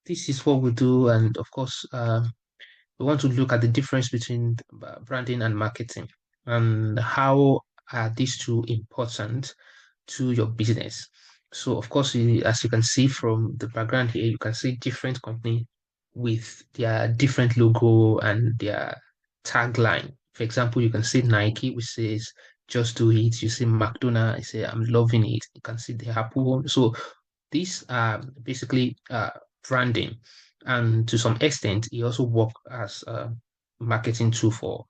this is what we do, and of course, we want to look at the difference between branding and marketing, and how are these two important to your business. So, of course, as you can see from the background here, you can see different company with their different logo and their tagline. For example, you can see Nike, which says "Just do it." You see McDonald's, it say "I'm loving it." You can see the Apple. So these are basically branding, and to some extent, it also work as a marketing tool for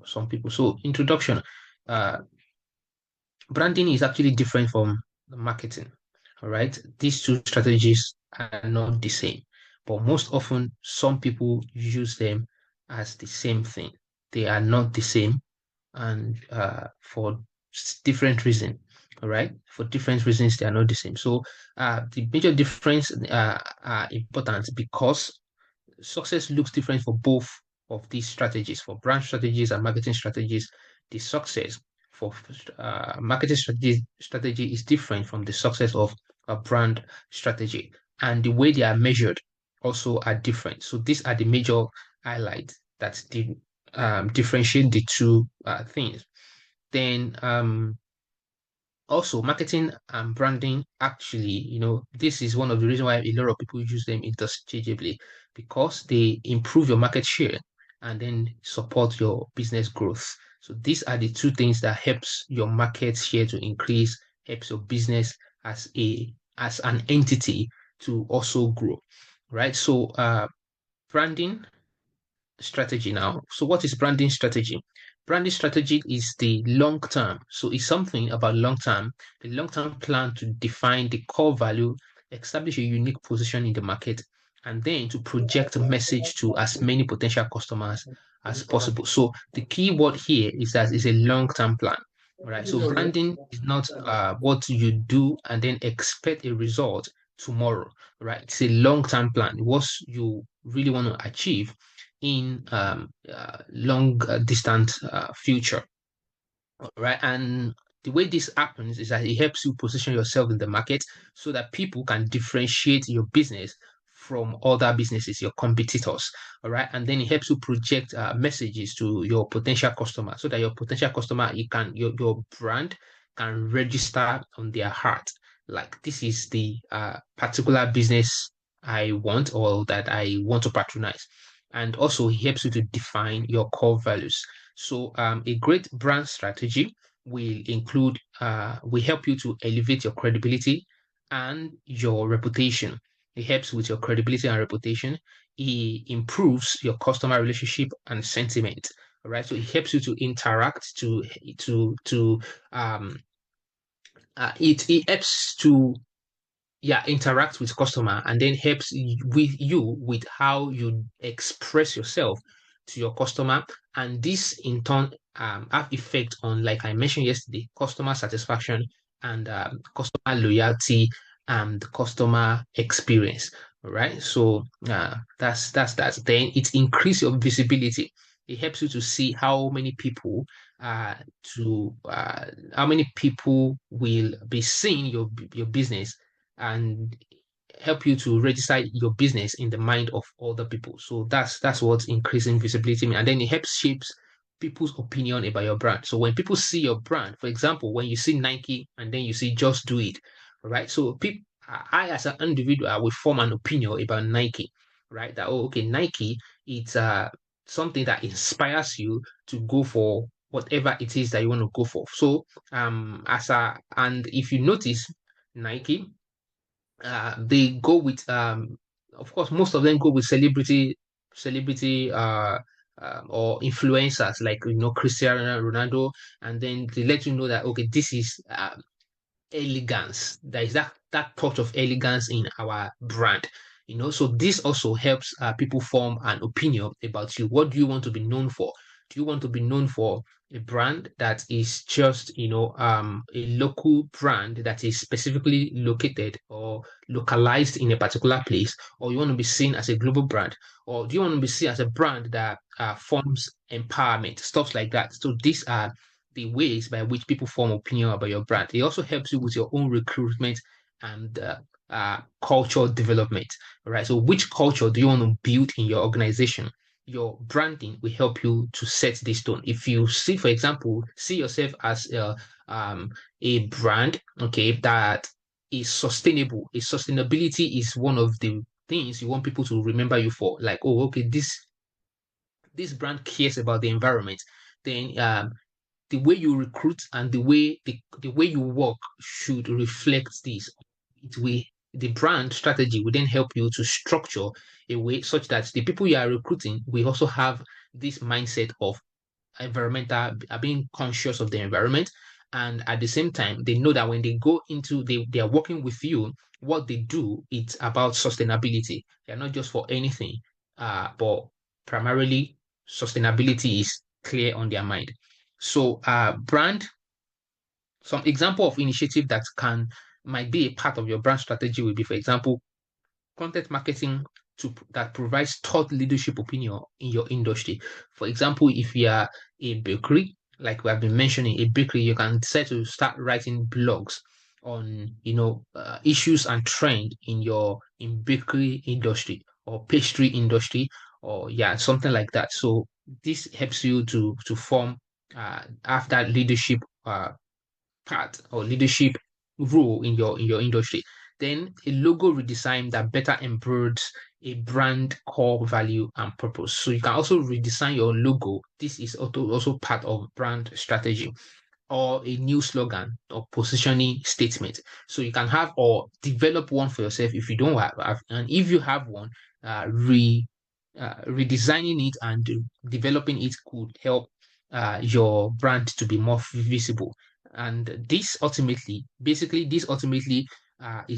some people. So, introduction. Uh, Branding is actually different from the marketing. All right. These two strategies are not the same, but most often some people use them as the same thing. They are not the same, and for different reasons. All right. For different reasons, they are not the same. So the major difference are important because success looks different for both of these strategies, for brand strategies and marketing strategies. The success for marketing strategy is different from the success of a brand strategy, and the way they are measured also are different. So these are the major highlights that differentiate the two things. Then also, marketing and branding actually, this is one of the reasons why a lot of people use them interchangeably because they improve your market share and then support your business growth. So these are the two things that helps your market share to increase, helps your business as an entity to also grow, right? So branding strategy now. So, what is branding strategy? Branding strategy is the long term. So, it's something about the long term plan to define the core value, establish a unique position in the market, and then to project a message to as many potential customers as possible. So, the key word here is that it's a long term plan. Right. So, branding is not what you do and then expect a result tomorrow. Right. It's a long term plan. What you really want to achieve in long distant future, right? And the way this happens is that it helps you position yourself in the market so that people can differentiate your business from other businesses, your competitors, all right? And then it helps you project messages to your potential customer so that your potential customer, your brand can register on their heart. Like this is the particular business I want or that I want to patronize. And also, it helps you to define your core values. So, a great brand strategy will help you to elevate your credibility and your reputation. It helps with your credibility and reputation. It improves your customer relationship and sentiment. All right. So it helps you to interact to it helps to interact with customer and then helps with you with how you express yourself to your customer, and this in turn have effect on, like I mentioned yesterday, customer satisfaction and customer loyalty and customer experience. All right, so that's then it increase your visibility. It helps you to see uh to how many people will be seeing your business and help you to register your business in the mind of other people. So that's what increasing visibility means. And then it helps shapes people's opinion about your brand. So when people see your brand, for example, when you see Nike and then you see Just Do It, right? So people, I as an individual, I will form an opinion about Nike, right? That oh, okay, Nike, it's something that inspires you to go for whatever it is that you want to go for. So and if you notice Nike, they go with of course most of them go with celebrity or influencers like Cristiano Ronaldo, and then they let you know that okay, this is elegance. There is that touch of elegance in our brand. So this also helps people form an opinion about you. What do you want to be known for? Do you want to be known for a brand that is just, a local brand that is specifically located or localized in a particular place, or you want to be seen as a global brand, or do you want to be seen as a brand that forms empowerment, stuff like that? So these are the ways by which people form opinion about your brand. It also helps you with your own recruitment and culture development. Right. So which culture do you want to build in your organization? Your branding will help you to set this tone. If you see, for example, see yourself as a brand, okay, that is sustainable. A sustainability is one of the things you want people to remember you for. Like, oh, okay, this brand cares about the environment. Then the way you recruit and the way you work should reflect this. It will The brand strategy will then help you to structure a way such that the people you are recruiting will also have this mindset of environmental, being conscious of the environment. And at the same time, they know that when they go into they are working with you, what they do, it's about sustainability. They're not just for anything, but primarily sustainability is clear on their mind. So brand, some example of initiative that can might be a part of your brand strategy will be, for example, content marketing that provides thought leadership opinion in your industry. For example, if you are a bakery, like we have been mentioning, a bakery, you can decide to start writing blogs on issues and trend in bakery industry or pastry industry, or yeah, something like that. So this helps you to form have that leadership part or leadership role in your industry. Then a logo redesign that better embeds a brand core value and purpose. So you can also redesign your logo. This is also part of brand strategy, or a new slogan or positioning statement. So you can have or develop one for yourself if you don't have, and if you have one, redesigning it and developing it could help your brand to be more visible. And this ultimately is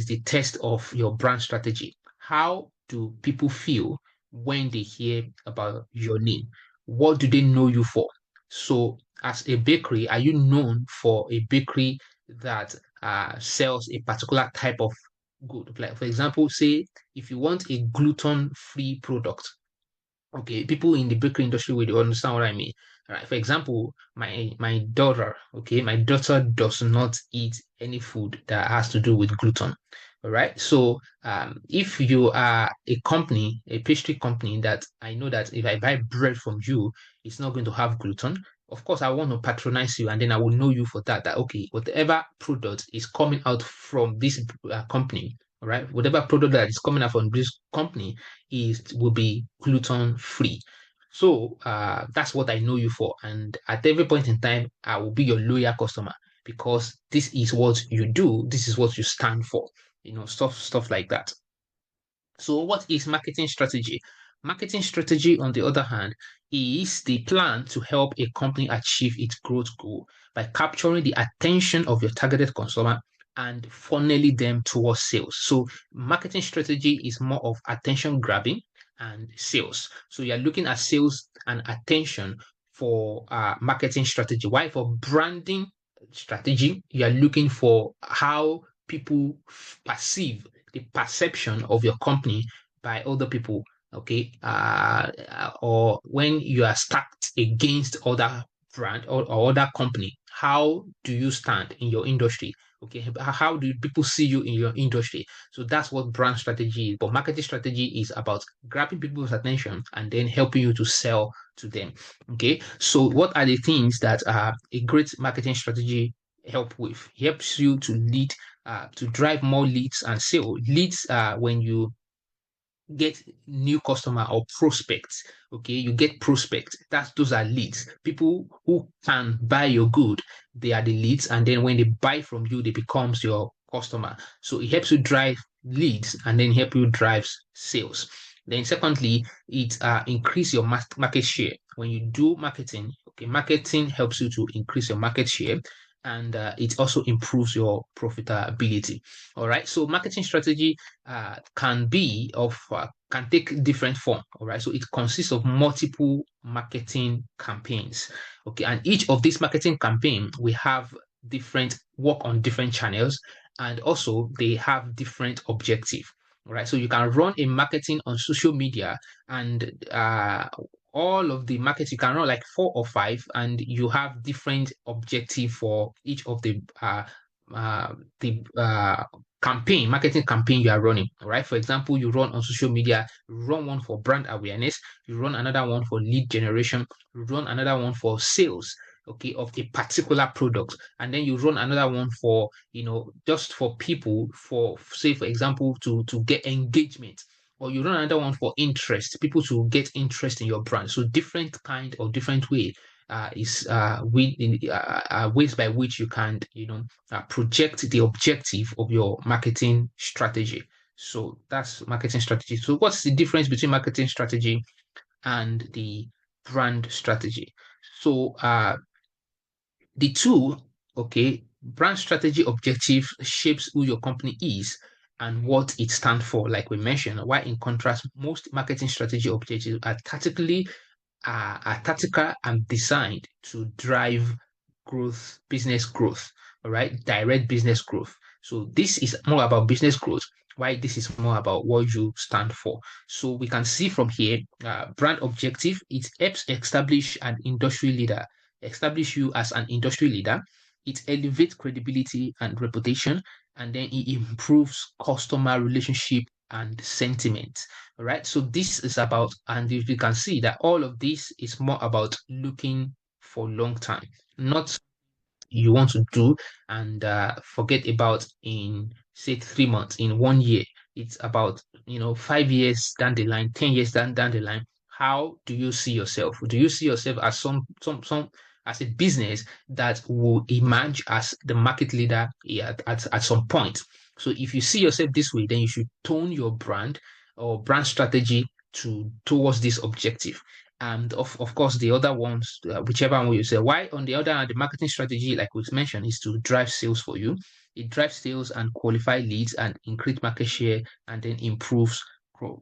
the test of your brand strategy. How do people feel when they hear about your name? What do they know you for? So, as a bakery, are you known for a bakery that sells a particular type of good? Like, for example, say if you want a gluten-free product, okay, people in the bakery industry will understand what I mean. All right. For example, my daughter does not eat any food that has to do with gluten. All right. So if you are a company, a pastry company that I know that if I buy bread from you, it's not going to have gluten. Of course, I want to patronize you, and then I will know you for that. That okay, whatever product is coming out from this company, all right, whatever product that is coming out from this company will be gluten free. So that's what I know you for. And at every point in time, I will be your loyal customer because this is what you do. This is what you stand for. Stuff like that. So, what is marketing strategy? Marketing strategy, on the other hand, is the plan to help a company achieve its growth goal by capturing the attention of your targeted consumer and funneling them towards sales. So, marketing strategy is more of attention grabbing and sales. So, you're looking at sales and attention for marketing strategy. Why for branding strategy, you are looking for how people perceive the perception of your company by other people, okay, or when you are stacked against other brand or other company, how do you stand in your industry? Okay, how do people see you in your industry? So that's what brand strategy is. But marketing strategy is about grabbing people's attention and then helping you to sell to them. Okay, so what are the things that a great marketing strategy help with? Helps you to lead to drive more leads and sale. Leads when you get new customer or prospects. Okay, you get prospects. Those are leads. People who can buy your good, they are the leads, and then when they buy from you, they becomes your customer. So it helps you drive leads and then help you drive sales. Then secondly, it increase your market share. When you do marketing, okay, marketing helps you to increase your market share, and it also improves your profitability. All right. So marketing strategy can take different form. All right. So it consists of multiple marketing campaigns. Okay. And each of these marketing campaign we have different work on different channels, and also they have different objective. All right. So you can run a marketing on social media, and all of the markets you can run like 4 or 5, and you have different objective for each of the the marketing campaign you are running. All right. For example, you run on social media, you run one for brand awareness, you run another one for lead generation, you run another one for sales, okay, of a particular product, and then you run another one for, just for people, for say for example, to get engagement. Or you run another one for interest, people to get interest in your brand. So different kind or different way is ways by which you can, project the objective of your marketing strategy. So that's marketing strategy. So what's the difference between marketing strategy and the brand strategy? So the two, okay, brand strategy objective shapes who your company is and what it stands for, like we mentioned. While in contrast, most marketing strategy objectives are tactical and designed to drive growth, business growth, all right, direct business growth. So this is more about business growth, while this is more about what you stand for. So we can see from here, brand objective, it helps establish you as an industry leader. It elevates credibility and reputation, and then it improves customer relationship and sentiment. All right. So this is about, and if you can see that all of this is more about looking for long time, not you want to do and forget about in say 3 months, in 1 year. It's about 5 years down the line, 10 years down the line. How do you see yourself? Do you see yourself as some as a business that will emerge as the market leader at some point? So if you see yourself this way, then you should tone your brand or brand strategy towards this objective. And of course, the other ones, whichever one you say. Why, on the other hand, the marketing strategy, like we mentioned, is to drive sales for you. It drives sales and qualify leads and increase market share and then improves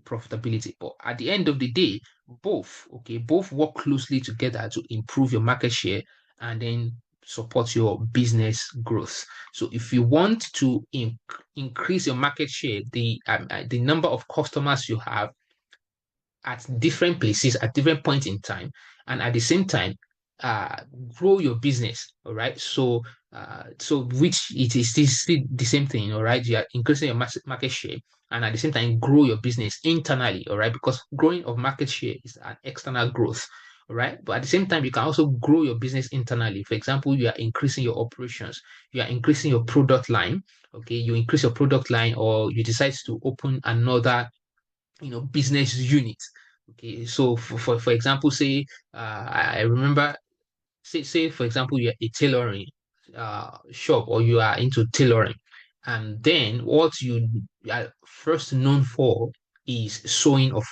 profitability. But at the end of the day, both work closely together to improve your market share and then support your business growth. So if you want to increase your market share, the number of customers you have at different places at different points in time, and at the same time, uh, grow your business. All right. So which it is still the same thing. All right. You are increasing your market share, and at the same time, grow your business internally. All right. Because growing of market share is an external growth. All right. But at the same time, you can also grow your business internally. For example, you are increasing your operations, you are increasing your product line. Okay. You increase your product line, or you decide to open another business unit. Okay, so for example, say I remember, say for example, you're a tailoring shop, or you are into tailoring, and then what you are first known for is sewing of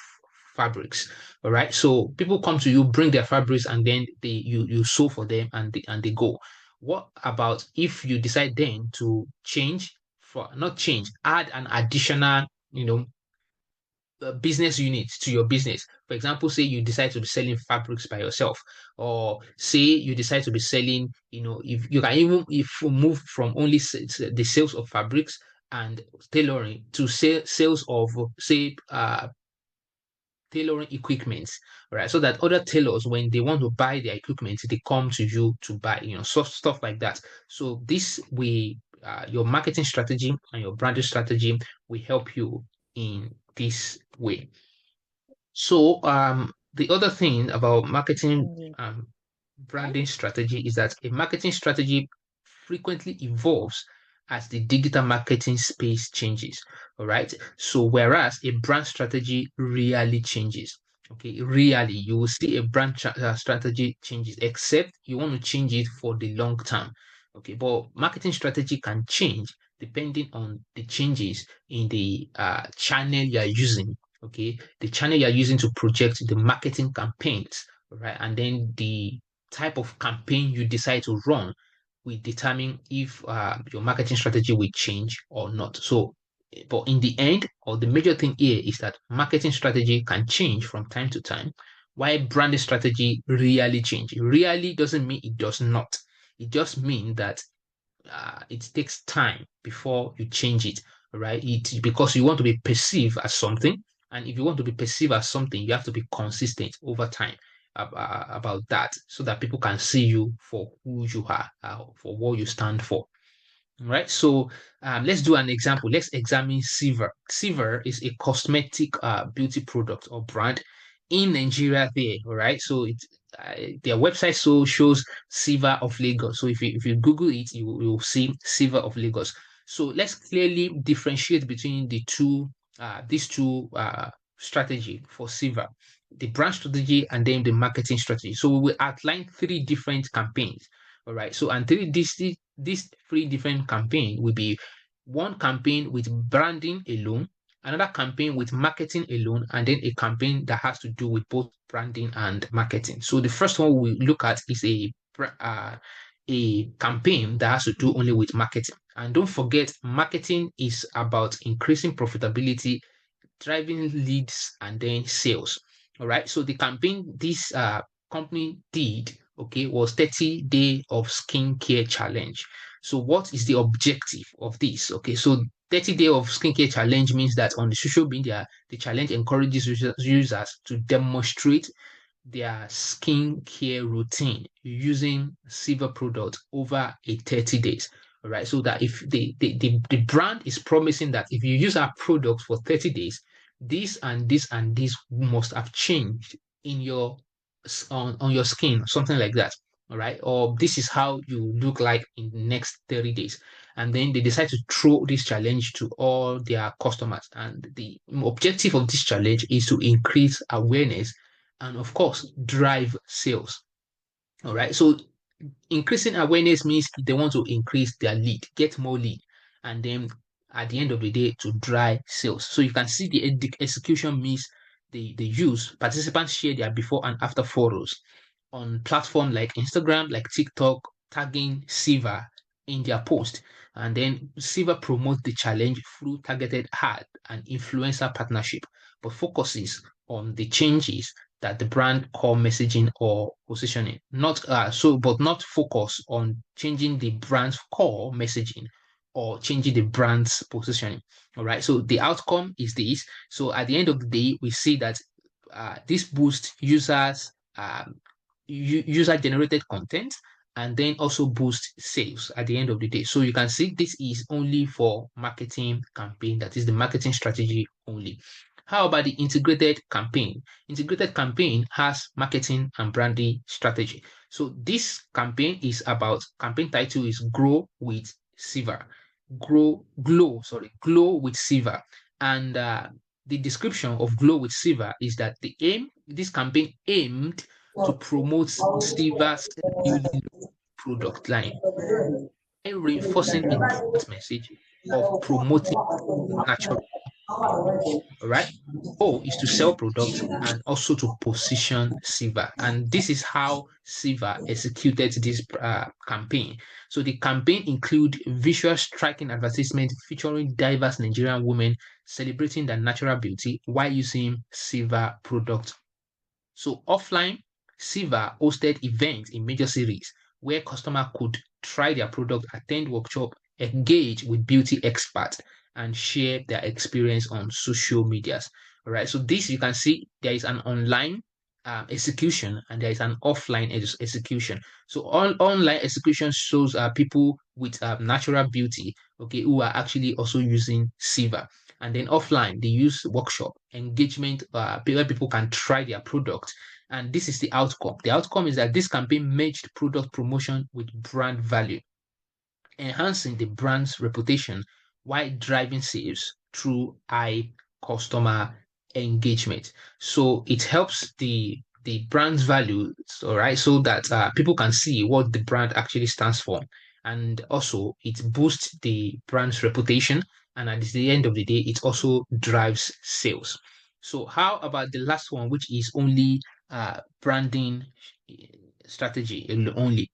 fabrics. All right, so people come to you, bring their fabrics, and then you sew for them, and they go. What about if you decide then to change, for not change, add an additional, business unit to your business. For example, say you decide to be selling fabrics by yourself, or say you decide to be selling, if you can even if you move from only the sales of fabrics and tailoring to sales of, say, tailoring equipment, right? So that other tailors, when they want to buy their equipment, they come to you to buy, stuff like that. So this way, your marketing strategy and your branding strategy will help you in this way. So the other thing about marketing Indeed. branding strategy is that a marketing strategy frequently evolves as the digital marketing space changes. All right. So whereas a brand strategy rarely changes. Okay, really, you will see a brand strategy changes, except you want to change it for the long term. Okay, but marketing strategy can change depending on the changes in the channel you are using. Okay, the channel you are using to project the marketing campaigns, right? And then the type of campaign you decide to run will determine if your marketing strategy will change or not. So, but in the end, or the major thing here is that marketing strategy can change from time to time, while branding strategy really change. It really doesn't mean it does not. It just means that it takes time before you change it, right? It because you want to be perceived as something, and if you want to be perceived as something, you have to be consistent over time about that, so that people can see you for who you are, for what you stand for. Right. So let's do an example. Let's examine Siver. Siver is a cosmetic beauty product or brand in Nigeria there. All right. So their website shows Siver of Lagos. So if you Google it, you'll see Siver of Lagos. So let's clearly differentiate between these two strategy for Siver, the brand strategy and then the marketing strategy. So we will outline three different campaigns. All right. So and these three different campaign will be one campaign with branding alone, another campaign with marketing alone, and then a campaign that has to do with both branding and marketing. So the first one we look at is a campaign that has to do only with marketing. And don't forget, marketing is about increasing profitability, driving leads, and then sales. All right. So the campaign this company did, okay, was 30-day of skincare challenge. So what is the objective of this? Okay, so 30-day of skincare challenge means that on the social media, the challenge encourages users to demonstrate their skincare routine using silver products over a 30 days. All right. So that if the brand is promising that if you use our products for 30 days, this and this and this must have changed in your on your skin, something like that. All right. Or this is how you look like in the next 30 days. And then they decide to throw this challenge to all their customers. And the objective of this challenge is to increase awareness and of course drive sales. All right. So increasing awareness means they want to increase their lead, get more lead, and then at the end of the day to drive sales. So you can see the execution means they use participants share their before and after photos on platform like Instagram, like TikTok, tagging Siva in their post. And then Siva promotes the challenge through targeted ad and influencer partnership, but focuses on the changes that the brand core messaging or positioning. But not focus on changing the brand's core messaging or changing the brand's positioning. All right. So the outcome is this. So at the end of the day, we see that this boosts user generated content and then also boost sales at the end of the day. So you can see this is only for marketing campaign, that is the marketing strategy only. How about the integrated campaign? Integrated campaign has marketing and branding strategy. So this campaign title is Grow with Silver. Glow with Silver. And the description of Glow with Silver is that this campaign aimed to promote Silver's newly product line and reinforcing a brand message of promoting natural beauty. All right. O is to sell products and also to position Siva. And this is how Siva executed this campaign. So the campaign include visual striking advertisement featuring diverse Nigerian women celebrating their natural beauty while using Siva products. So offline, Siva hosted events in major cities where customers could try their product, attend workshop, engage with beauty experts, and share their experience on social medias. All right. So this you can see there is an online execution and there is an offline execution. So online execution shows people with natural beauty, okay, who are actually also using Siva. And then offline, they use workshop engagement where people can try their product. And this is the outcome. The outcome is that this campaign merged product promotion with brand value, enhancing the brand's reputation while driving sales through high customer engagement. So it helps the brand's value, all right, so that people can see what the brand actually stands for, and also it boosts the brand's reputation, and at the end of the day, it also drives sales. So how about the last one, which is only branding strategy only?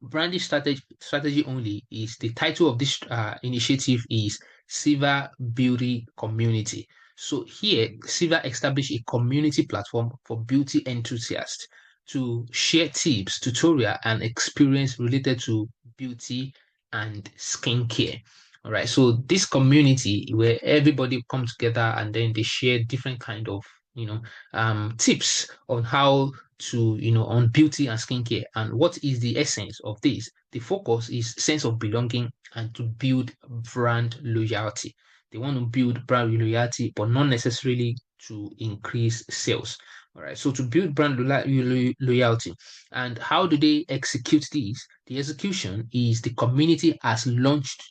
Branding strategy only is the title of this initiative is Silver Beauty Community. So here, Silver established a community platform for beauty enthusiasts to share tips, tutorial, and experience related to beauty and skincare. All right. So this community where everybody comes together and then they share different kind of tips on how to, on beauty and skincare. And what is the essence of this? The focus is sense of belonging and to build brand loyalty. They want to build brand loyalty, but not necessarily to increase sales. All right. So to build brand loyalty, and how do they execute this? The execution is the community has launched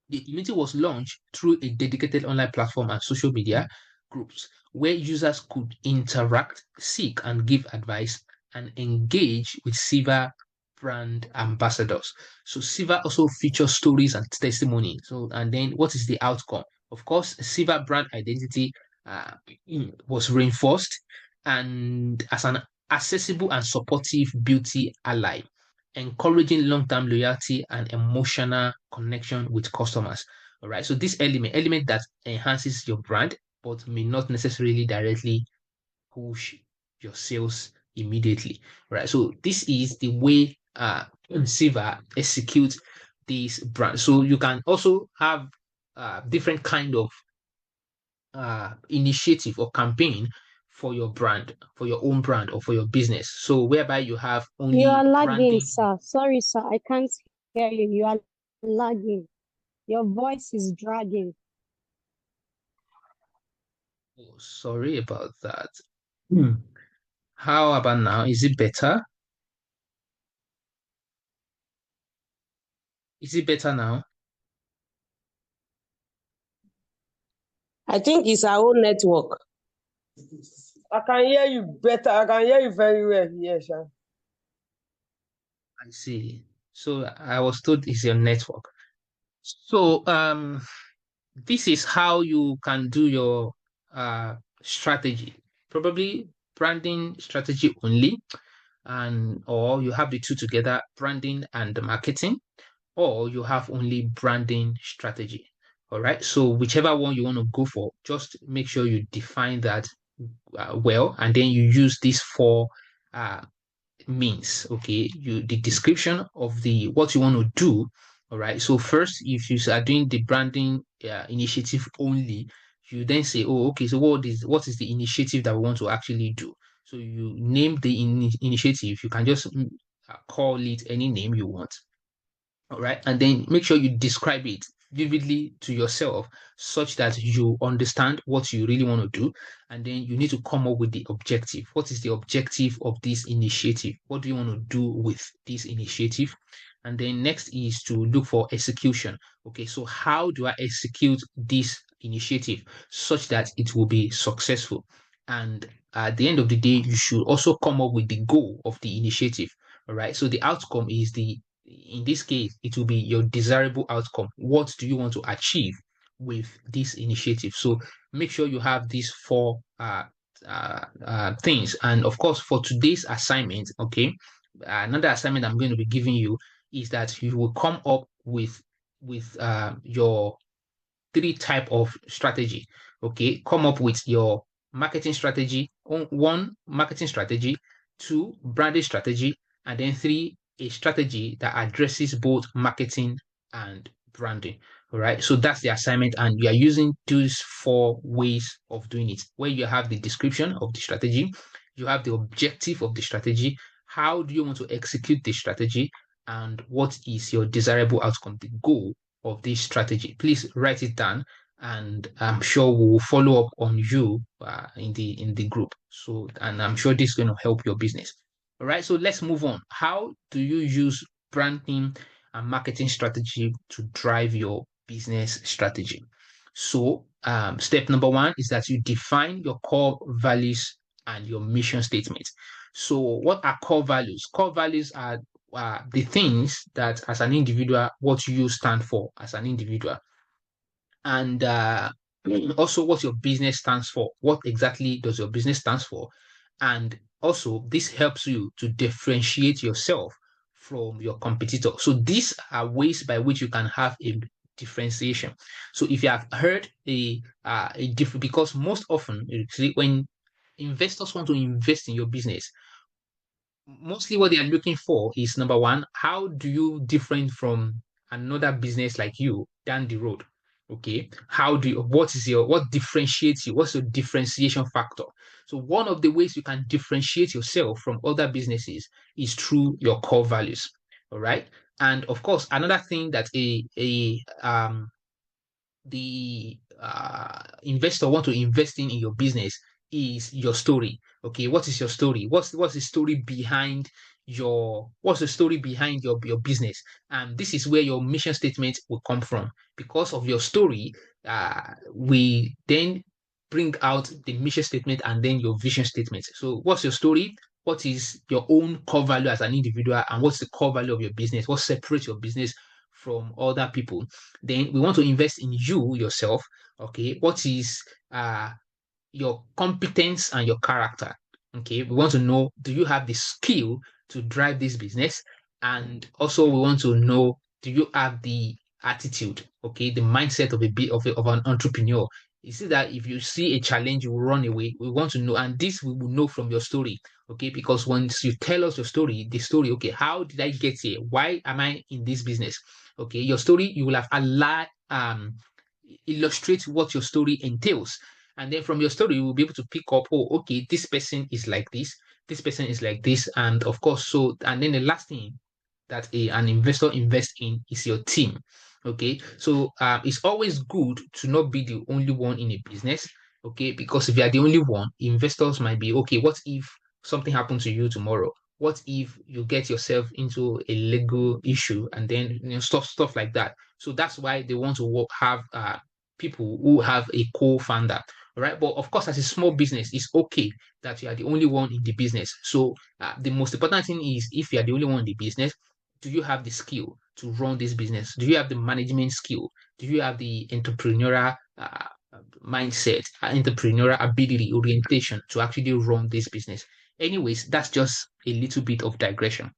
the community was launched through a dedicated online platform and social media groups where users could interact, seek and give advice, and engage with Siva brand ambassadors. So Siva also features stories and testimony. So, and then what is the outcome? Of course, Siva brand identity uh, was reinforced and as an accessible and supportive beauty ally, encouraging long-term loyalty and emotional connection with customers. All right. So this element that enhances your brand, but may not necessarily directly push your sales immediately. All right. So this is the way Siva executes this brand. So you can also have different kind of initiative or campaign for your brand, for your own brand or for your business. So whereby you have You only are lagging, branding. sir. Sorry, sir. I can't hear you. You are lagging. Your voice is dragging. Oh, sorry about that. How about now? Is it better? Is it better now? I think it's our own network. I can hear you better. I can hear you very well. Yes, sir. I see. So I was told it's your network. So this is how you can do your strategy. Probably branding strategy only, and or you have the two together, branding and marketing, or you have only branding strategy. All right. So whichever one you want to go for, just make sure you define that well, and then you use these four uh, means. Okay, the description of the what you want to do. All right. So first, if you are doing the branding initiative only, you then say, oh, okay. So what is the initiative that we want to actually do? So you name the initiative. You can just call it any name you want. All right. And then make sure you describe it vividly to yourself such that you understand what you really want to do. And then you need to come up with the objective. What is the objective of this initiative? What do you want to do with this initiative? And then next is to look for execution. Okay. So how do I execute this initiative such that it will be successful? And at the end of the day, you should also come up with the goal of the initiative. All right. So the outcome is in this case, it will be your desirable outcome. What do you want to achieve with this initiative? So make sure you have these four things. And of course, for today's assignment, okay, another assignment I'm going to be giving you is that you will come up with your three type of strategy. Okay, come up with your marketing strategy, one marketing strategy, two branding strategy, and then three a strategy that addresses both marketing and branding. All right, so that's the assignment, and you are using those four ways of doing it, where you have the description of the strategy, you have the objective of the strategy, how do you want to execute the strategy, and what is your desirable outcome, the goal of this strategy. Please write it down, and I'm sure we will follow up on you in the group. So, and I'm sure this is going to help your business. All right. So let's move on. How do you use branding and marketing strategy to drive your business strategy? So, step number one is that you define your core values and your mission statement. So, what are core values? Core values are the things that, as an individual, what you stand for as an individual, and also what your business stands for. What exactly does your business stands for? And also, this helps you to differentiate yourself from your competitor. So these are ways by which you can have a differentiation. So if you have heard a different, because most often you see when investors want to invest in your business, mostly what they are looking for is number one, how do you different from another business like you down the road? Okay, what differentiates you? What's your differentiation factor? So one of the ways you can differentiate yourself from other businesses is through your core values. All right. And of course, another thing that the investor want to invest in your business is your story. Okay, what is your story? What's the story behind your business? And this is where your mission statement will come from. Because of your story, we then bring out the mission statement and then your vision statement. So what's your story? What is your own core value as an individual, and what's the core value of your business? What separates your business from other people? Then we want to invest in you yourself. Okay, what is your competence and your character? Okay, we want to know, do you have the skill to drive this business? And also we want to know, do you have the attitude, okay, the mindset of of an entrepreneur? You see that if you see a challenge, you will run away. We want to know, and this we will know from your story, okay? Because once you tell us your story, the story, okay, how did I get here? Why am I in this business? Okay, your story, you will have a lot illustrate what your story entails. And then from your story, you will be able to pick up, oh, okay, this person is like this person is like this. And of course, and then the last thing that an investor invests in is your team. Okay, so it's always good to not be the only one in a business. Okay, because if you are the only one, investors might be, okay, what if something happened to you tomorrow? What if you get yourself into a legal issue, and then stuff like that? So that's why they want to have people who have a co-founder. Right, but of course, as a small business, it's okay that you are the only one in the business. So the most important thing is, if you are the only one in the business, do you have the skill to run this business? Do you have the management skill? Do you have the entrepreneurial mindset, entrepreneurial ability, orientation to actually run this business? Anyways, that's just a little bit of digression.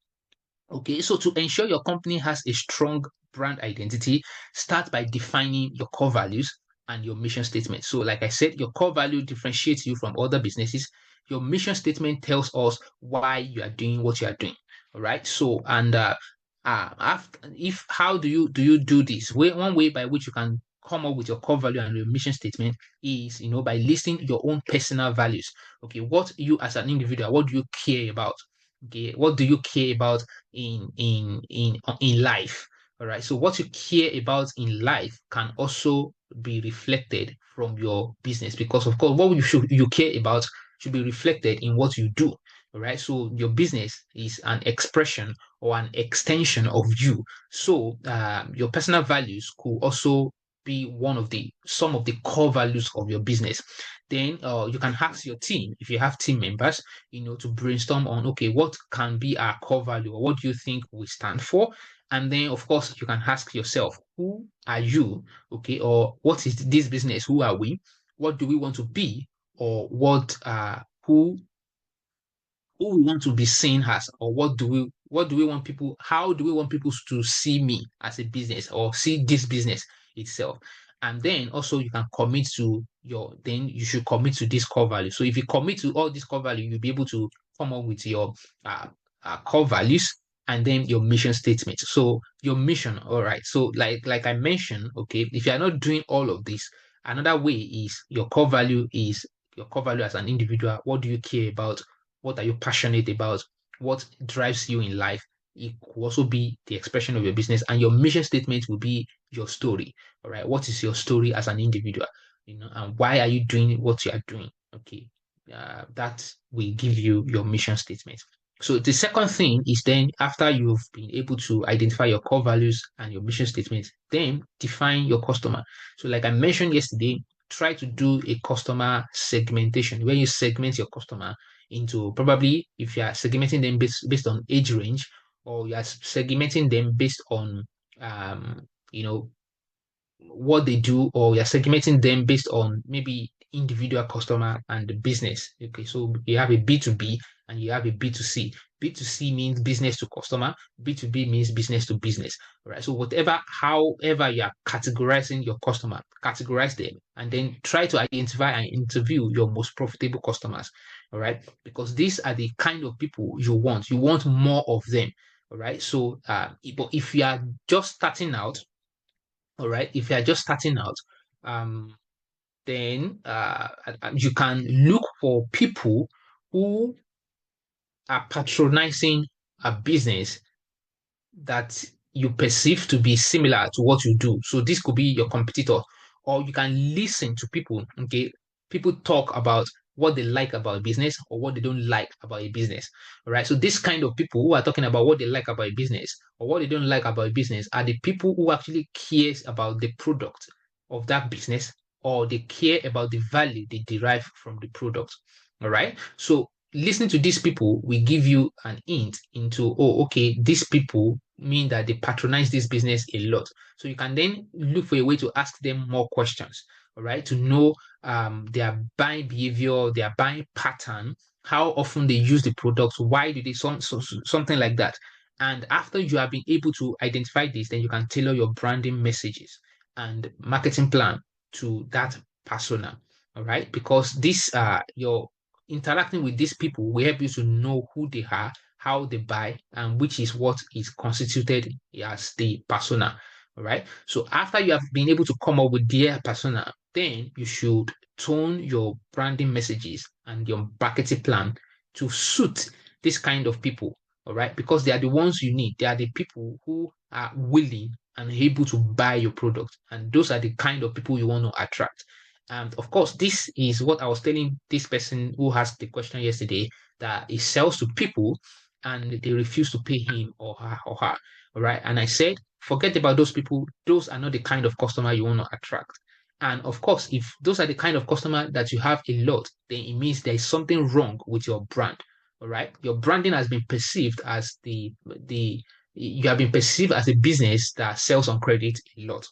Okay, so to ensure your company has a strong brand identity, start by defining your core values and your mission statement. So, like I said, your core value differentiates you from other businesses. Your mission statement tells us why you are doing what you are doing. All right. So, and after, if how do you do this? One way by which you can come up with your core value and your mission statement is, by listing your own personal values. Okay, what you as an individual, what do you care about? Okay, what do you care about in life? All right, so what you care about in life can also be reflected from your business, because of course what you care about should be reflected in what you do. All right, so your business is an expression or an extension of you. So your personal values could also be some of the core values of your business. Then you can ask your team, if you have team members, to brainstorm on, okay, what can be our core value, or what do you think we stand for? And then, of course, you can ask yourself, who are you? Okay, or what is this business? Who are we? What do we want to be? Or who we want to be seen as, or what do we want people, how do we want people to see me as a business, or see this business itself? And then also you can commit to then you should commit to this core value. So if you commit to all this core value, you'll be able to come up with your uh, core values and then your mission statement. So your mission, all right. So like I mentioned, okay, if you are not doing all of this, another way is your core value as an individual. What do you care about? What are you passionate about? What drives you in life? It could also be the expression of your business, and your mission statement will be your story. All right. What is your story as an individual? And why are you doing what you are doing? Okay. That will give you your mission statement. So the second thing is, then after you've been able to identify your core values and your mission statement, then define your customer. So like I mentioned yesterday, try to do a customer segmentation where you segment your customer into, probably if you are segmenting them based on age range, or you are segmenting them based on you know what they do, or you're segmenting them based on maybe individual customer and the business. Okay, so you have a B2B and you have a B2C. B2C means business to customer, B2B means business to business. All right. So however you are categorizing your customer, categorize them and then try to identify and interview your most profitable customers. All right. Because these are the kind of people you want. You want more of them. All right. So but if you are just starting out, All right. If you are just starting out, then you can look for people who are patronizing a business that you perceive to be similar to what you do. So this could be your competitor, or you can listen to people. Okay, people talk about what they like about a business or what they don't like about a business. All right. So this kind of people who are talking about what they like about a business or what they don't like about a business are the people who actually cares about the product of that business, or they care about the value they derive from the product. All right. So listening to these people will give you an hint into, oh, okay, these people mean that they patronize this business a lot. So you can then look for a way to ask them more questions, all right, to know their buying behavior, their buying pattern, how often they use the products, why do they something like that. And after you have been able to identify this, then you can tailor your branding messages and marketing plan to that persona. All right, because this your interacting with these people will help you to know who they are, how they buy, and which is what is constituted as the persona. All right. So after you have been able to come up with their persona, then you should tone your branding messages and your marketing plan to suit this kind of people. All right. Because they are the ones you need. They are the people who are willing and able to buy your product. And those are the kind of people you want to attract. And of course, this is what I was telling this person who asked the question yesterday, that he sells to people and they refuse to pay him or her or her. All right. And I said, forget about those people. Those are not the kind of customer you want to attract. And of course, if those are the kind of customer that you have a lot, then it means there is something wrong with your brand. All right. Your branding has been perceived as the you have been perceived as a business that sells on credit a lot.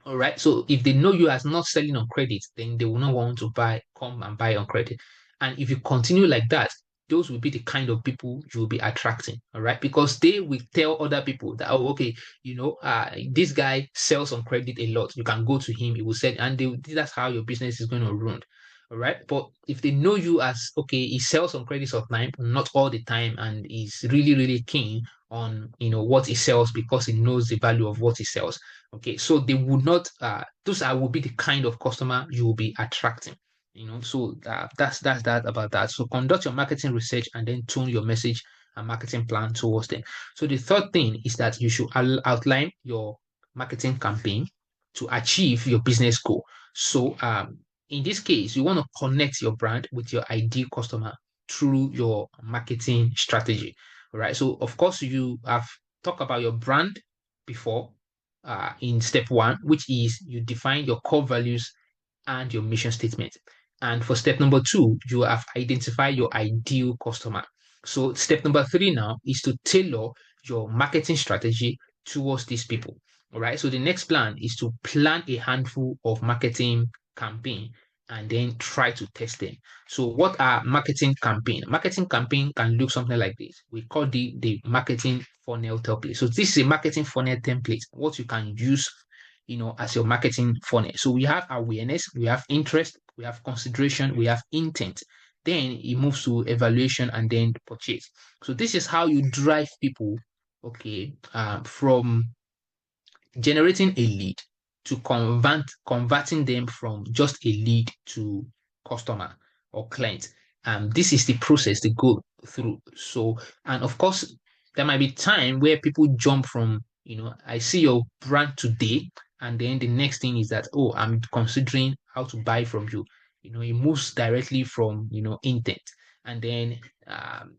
All right. So if they know you as not selling on credit, then they will not want to come and buy on credit. And if you continue like that, those will be the kind of people you will be attracting. All right. Because they will tell other people that, oh, okay, this guy sells on credit a lot. You can go to him, he will sell, and that's how your business is going to run. All right. But if they know you as, okay, he sells on credit of time, not all the time, and he's really, really keen on, what he sells because he knows the value of what he sells. Okay, so they would not. Those are will be the kind of customer you will be attracting. So that's that about that. So conduct your marketing research and then tune your message and marketing plan towards them. So the third thing is that you should outline your marketing campaign to achieve your business goal. So in this case, you want to connect your brand with your ideal customer through your marketing strategy. All right. So of course you have talked about your brand before in step one, which is you define your core values and your mission statement. And for step number two, you have identified your ideal customer. So step number three now is to tailor your marketing strategy towards these people. All right. So the next plan is to plan a handful of marketing campaign and then try to test them. So what are marketing campaign? Marketing campaign can look something like this. We call the marketing funnel template. So this is a marketing funnel template, what you can use, as your marketing funnel. So we have awareness, we have interest, we have consideration, we have intent. Then it moves to evaluation and then purchase. So this is how you drive people, okay, from generating a lead to converting them from just a lead to customer or client. This is the process they go through. So, and of course, there might be time where people jump from, I see your brand today, and then the next thing is that, oh, I'm considering how to buy from you. It moves directly from, intent and then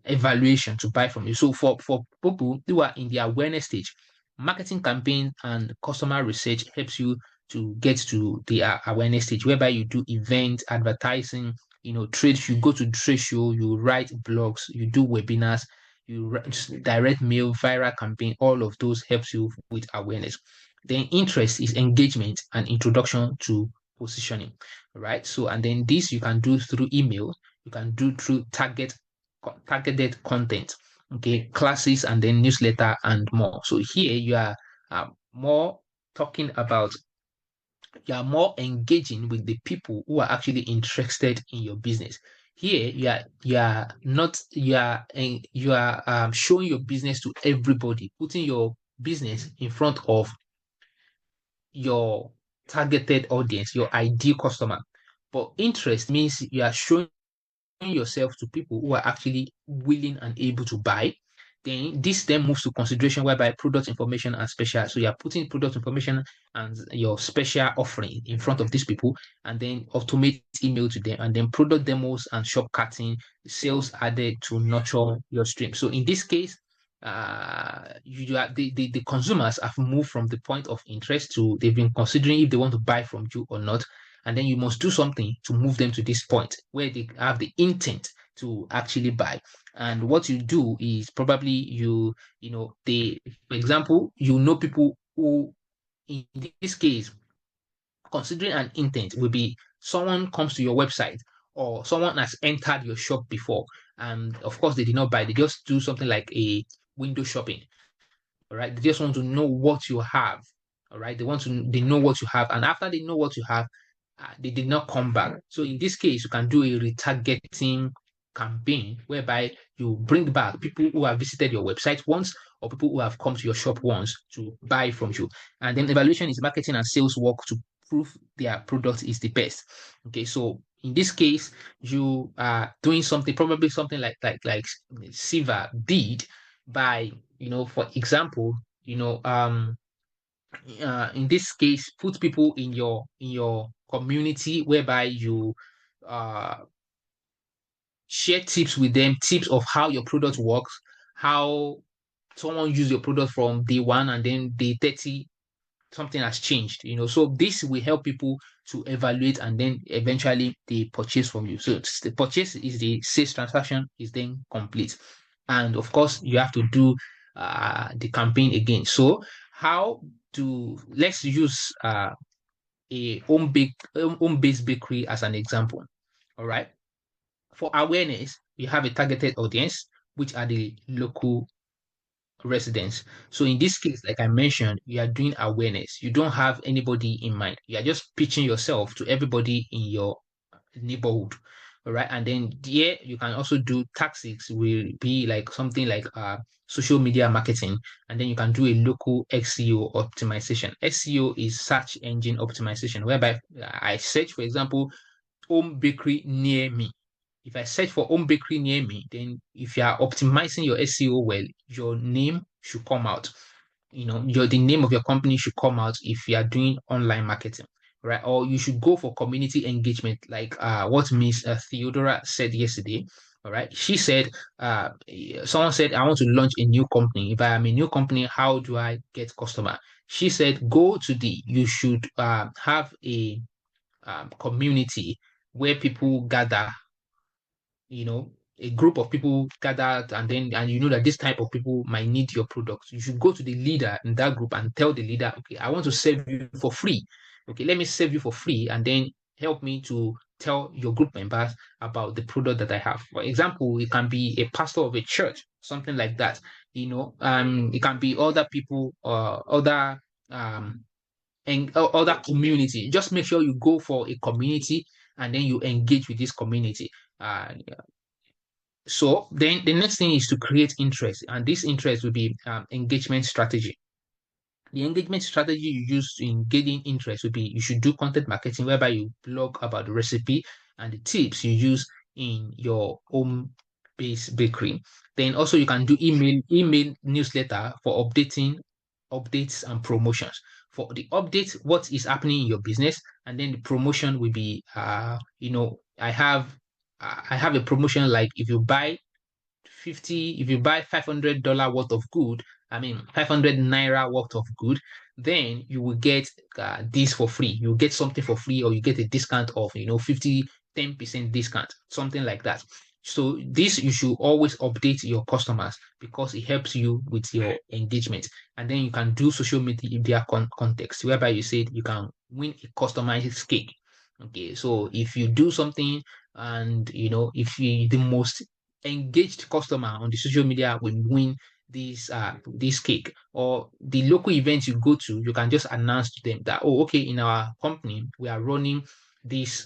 evaluation to buy from you. So for people who are in the awareness stage, marketing campaign and customer research helps you to get to the awareness stage, whereby you do event advertising, trade. You go to trade show, you write blogs, you do webinars, you direct mail, viral campaign. All of those helps you with awareness. Then interest is engagement and introduction to positioning. Right. So and then this you can do through email, you can do through targeted content, okay, classes and then newsletter and more. So here you are more talking about, you are more engaging with the people who are actually interested in your business. Here you are not you are showing your business to everybody, putting your business in front of your targeted audience, your ideal customer. But interest means you are showing yourself to people who are actually willing and able to buy. Then this then moves to consideration whereby product information and special. So you're putting product information and your special offering in front of these people, and then automate email to them, and then product demos and shop carting, sales added to nurture your stream. So in this case, you are the consumers have moved from the point of interest to they've been considering if they want to buy from you or not, and then you must do something to move them to this point where they have the intent to actually buy. And what you do is probably for example, people who, in this case, considering an intent will be someone comes to your website or someone has entered your shop before, and of course they did not buy, they just do something like a window shopping. All right. They just want to know what you have. All right. They know what you have. And after they know what you have, they did not come back. So in this case, you can do a retargeting campaign whereby you bring back people who have visited your website once or people who have come to your shop once to buy from you. And then evaluation is marketing and sales work to prove their product is the best. Okay. So in this case, you are doing something, probably something like Siva did by, for example, in this case, put people in your community whereby you uh share tips with them, tips of how your product works, how someone use your product from day one and then day 30 something has changed. So this will help people to evaluate and then eventually they purchase from you. So the purchase is the sales transaction is then complete. And of course, you have to do the campaign again. So let's use a home-based bakery as an example. All right. For awareness, you have a targeted audience, which are the local residents. So in this case, like I mentioned, you are doing awareness. You don't have anybody in mind. You are just pitching yourself to everybody in your neighborhood. All right. And then here you can also do tactics will be like something like social media marketing. And then you can do a local SEO optimization. SEO is search engine optimization, whereby I search, for example, home bakery near me. If I search for home bakery near me, then if you are optimizing your SEO well, your name should come out. The name of your company should come out if you are doing online marketing, right? Or you should go for community engagement, like what Miss Theodora said yesterday. All right, she said, someone said, I want to launch a new company. If I am a new company, how do I get customer? She said, you should have a community where people gather, a group of people gathered, and you know that this type of people might need your products. You should go to the leader in that group and tell the leader, okay, I want to serve you for free. Okay, let me serve you for free, and then help me to tell your group members about the product that I have. For example, it can be a pastor of a church, something like that. It can be other people or other community. Just make sure you go for a community and then you engage with this community. So then the next thing is to create interest, and this interest will be engagement strategy. The engagement strategy you use in getting interest would be you should do content marketing whereby you blog about the recipe and the tips you use in your home-based bakery. Then also you can do email newsletter for updates and promotions. For the update, what is happening in your business, and then the promotion will be I have a promotion like if you buy $500 worth of good, 500 naira worth of good, then you will get this for free. You get something for free, or you get a discount of 10% discount, something like that. So this you should always update your customers because it helps you with your engagement. And then you can do social media context whereby you said you can win a customized cake. Okay, so if you do something and if you the most engaged customer on the social media will win this cake, or the local events you go to, you can just announce to them that, oh, okay, in our company we are running this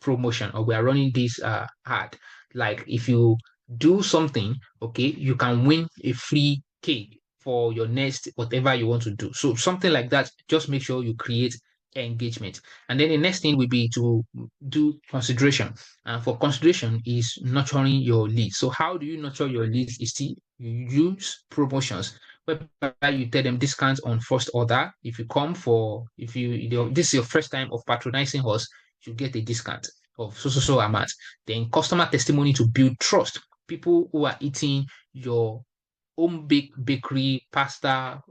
promotion, or we are running this ad. Like if you do something, okay, you can win a free cake for your next whatever you want to do. So something like that, just make sure you create engagement. And then the next thing will be to do consideration. And for consideration is nurturing your leads. So how do you nurture your leads? Is you use promotions whereby you tell them discounts on first order. If you come for, if you this is your first time of patronizing us, you get a discount of so amount. Then customer testimony to build trust. People who are eating your home bakery, pasta,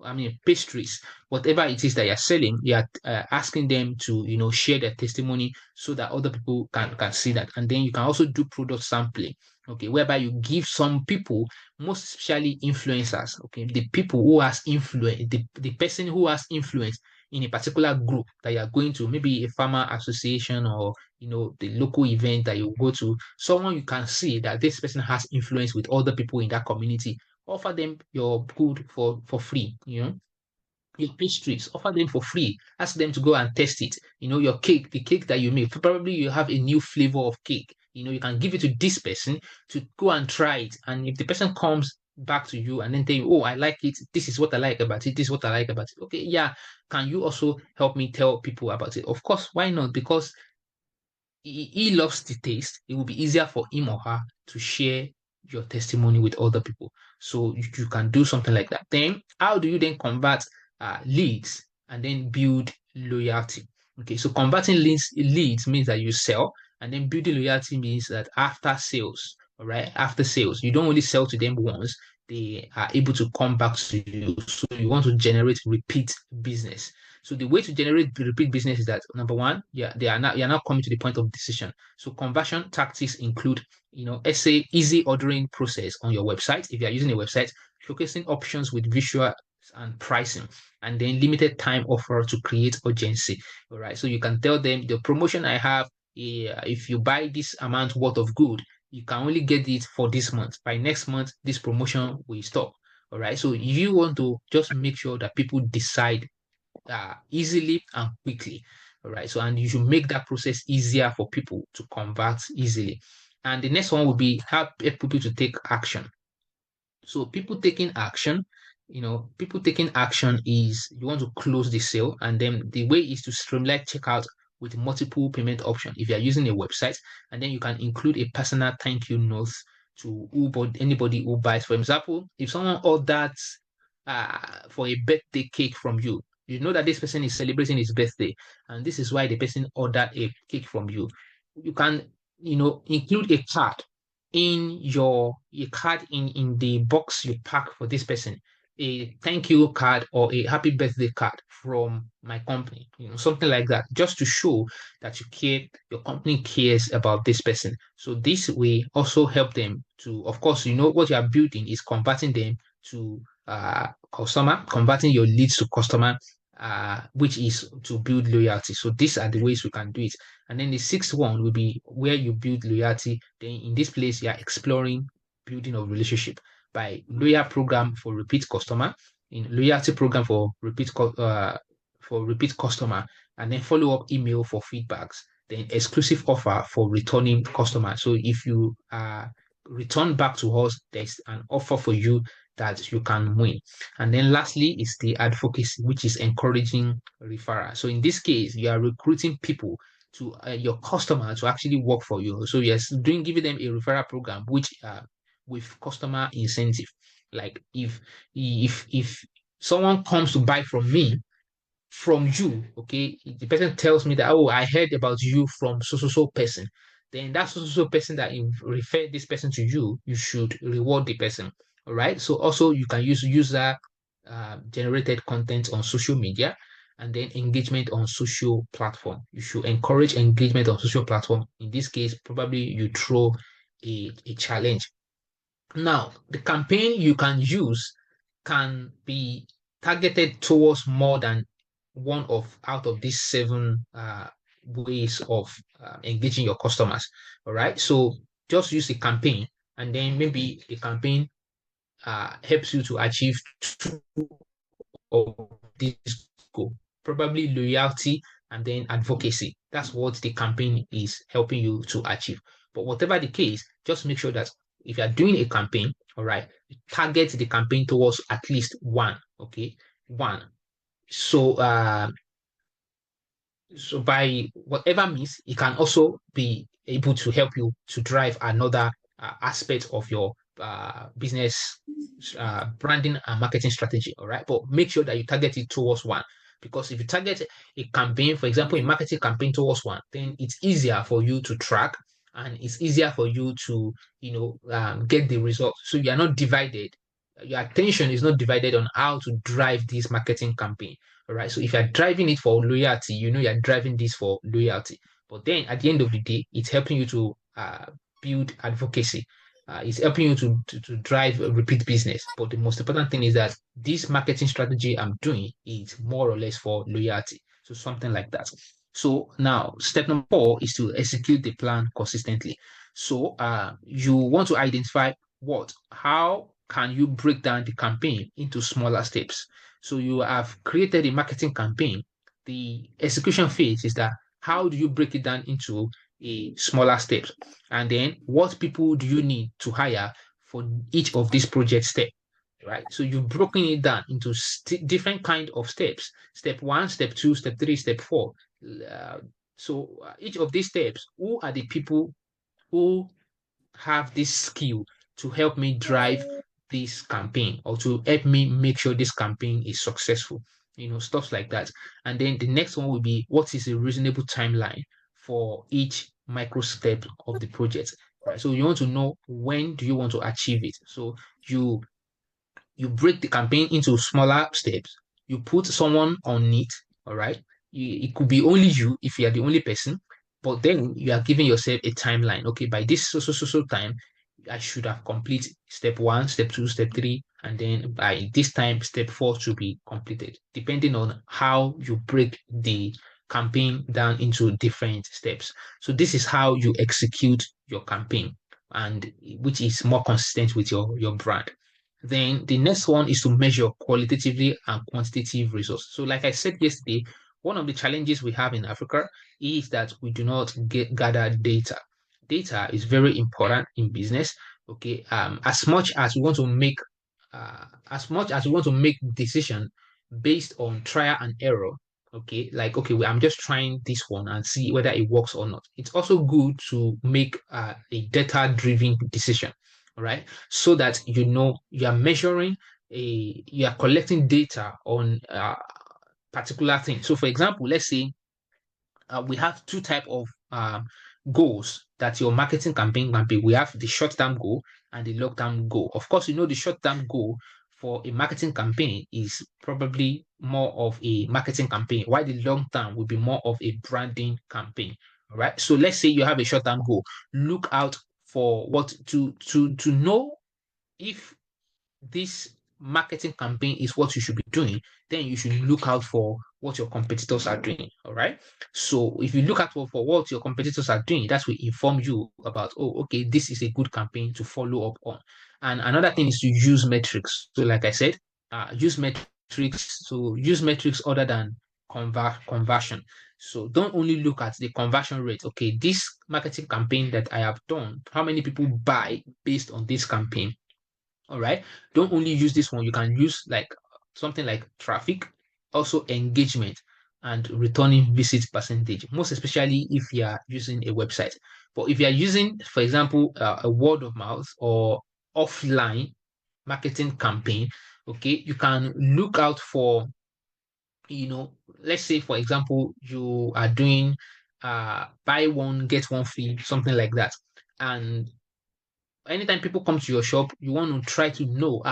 pastries, whatever it is that you're selling, you're asking them to, share their testimony so that other people can see that. And then you can also do product sampling, okay, whereby you give some people, most especially influencers, okay, the people who has influence, the person who has influence in a particular group that you're going to, maybe a farmer association or the local event that you go to, someone you can see that this person has influence with other people in that community. Offer them your good for free, your pastries, offer them for free. Ask them to go and test it. Your cake, the cake that you make, probably you have a new flavor of cake. You can give it to this person to go and try it. And if the person comes back to you and then tell you, oh, I like it, this is what I like about it, this is what I like about it. Okay, yeah. Can you also help me tell people about it? Of course, why not? Because he loves the taste. It will be easier for him or her to share your testimony with other people. So you can do something like that. Then how do you then convert leads and then build loyalty? Okay, so converting leads means that you sell, and then building loyalty means that after sales, all right, after sales, you don't only sell to them once, they are able to come back to you. So you want to generate repeat business. So the way to generate repeat business is that number one, you're not coming to the point of decision. So conversion tactics include, let's say easy ordering process on your website. If you are using a website, showcasing options with visual and pricing, and then limited time offer to create urgency. All right. So you can tell them the promotion I have, if you buy this amount worth of good, you can only get it for this month. By next month, this promotion will stop. All right. So you want to just make sure that people decide easily and quickly. All right. So, and you should make that process easier for people to convert easily. And the next one will be help people to take action. So people taking action is you want to close the sale, and then the way is to streamline checkout with multiple payment options. If you are using a website, and then you can include a personal thank you note to anybody who buys. For example, if someone orders for a birthday cake from you, you know that this person is celebrating his birthday, and this is why the person ordered a cake from you. You can, include a card in the box you pack for this person, a thank you card or a happy birthday card from my company, something like that, just to show that you care, your company cares about this person. So this way also help them to, of course, what you are building is converting them to customer, converting your leads to customer, which is to build loyalty. So these are the ways we can do it. And then the sixth one will be where you build loyalty. Then in this place, you are exploring building of relationship by loyal program for repeat customer, in loyalty program for repeat customer, and then follow up email for feedbacks. Then exclusive offer for returning customer. So if you return back to us, there's an offer for you that you can win. And then lastly is the advocacy, which is encouraging referral. So in this case, you are recruiting people to your customer to actually work for you. So yes, giving them a referral program, which with customer incentive. Like if someone comes to buy from me, from you, okay, the person tells me that, oh, I heard about you from so person, then that so person that referred this person to you, you should reward the person. All right. So also you can use user generated content on social media, and then engagement on social platform. You should encourage engagement on social platform. In this case, probably you throw a challenge. Now, the campaign you can use can be targeted towards more than one out of these seven ways of engaging your customers. All right. So just use a campaign, and then maybe the campaign helps you to achieve two of these goals, probably loyalty and then advocacy. That's what the campaign is helping you to achieve. But whatever the case, just make sure that if you are doing a campaign, all right, target the campaign towards at least one. Okay, one. So so by whatever means, it can also be able to help you to drive another aspect of your business branding and marketing strategy. All right, but make sure that you target it towards one. Because if you target a campaign, for example, a marketing campaign towards one, then it's easier for you to track and it's easier for you to, get the results. So you are not divided. Your attention is not divided on how to drive this marketing campaign. All right. So if you're driving it for loyalty, you know you're driving this for loyalty. But then at the end of the day, it's helping you to build advocacy. It's helping you to drive a repeat business. But the most important thing is that this marketing strategy I'm doing is more or less for loyalty. So something like that. So now step number 4 is to execute the plan consistently. So you want to identify how can you break down the campaign into smaller steps. So you have created a marketing campaign. The execution phase is that how do you break it down into a smaller steps? And then what people do you need to hire for each of these project steps? Right. So you've broken it down into different kind of steps. Step 1, step 2, step 3, step 4. Each of these steps, who are the people who have this skill to help me drive this campaign or to help me make sure this campaign is successful, stuff like that. And then the next one will be what is a reasonable timeline for each micro step of the project, right? So you want to know when do you want to achieve it. So you break the campaign into smaller steps. You put someone on it, all right? It could be only you if you are the only person, but then you are giving yourself a timeline. Okay, by this so time, I should have completed step 1, step 2, step 3, and then by this time, step 4 should be completed, depending on how you break the campaign down into different steps. So this is how you execute your campaign, and which is more consistent with your brand. Then the next one is to measure qualitatively and quantitative results. So, like I said yesterday, one of the challenges we have in Africa is that we do not gather data. Data is very important in business. Okay, as much as we want to make decision based on trial and error. Okay, like I'm just trying this one and see whether it works or not. It's also good to make a data-driven decision. All right, so that you are measuring you are collecting data on particular thing. So for example, let's say we have two type of goals that your marketing campaign can be. We have the short-term goal and the long-term goal. Of course, the short-term goal for a marketing campaign is probably more of a marketing campaign, while the long-term will be more of a branding campaign. All right. So let's say you have a short-term goal. Look out for what to know if this marketing campaign is what you should be doing, then you should look out for what your competitors are doing. All right. So if you look out for what your competitors are doing, that will inform you about, oh, okay, this is a good campaign to follow up on. And another thing is to use metrics. So, like I said, use metrics. So use metrics other than conversion. So don't only look at the conversion rate. Okay, this marketing campaign that I have done, how many people buy based on this campaign? All right. Don't only use this one. You can use like something like traffic, also engagement and returning visit percentage, most especially if you are using a website. But if you are using, for example, a word of mouth or offline marketing campaign, okay, you can look out for, let's say, for example, you are doing buy one, get one free, something like that. And anytime people come to your shop, you want to try to know,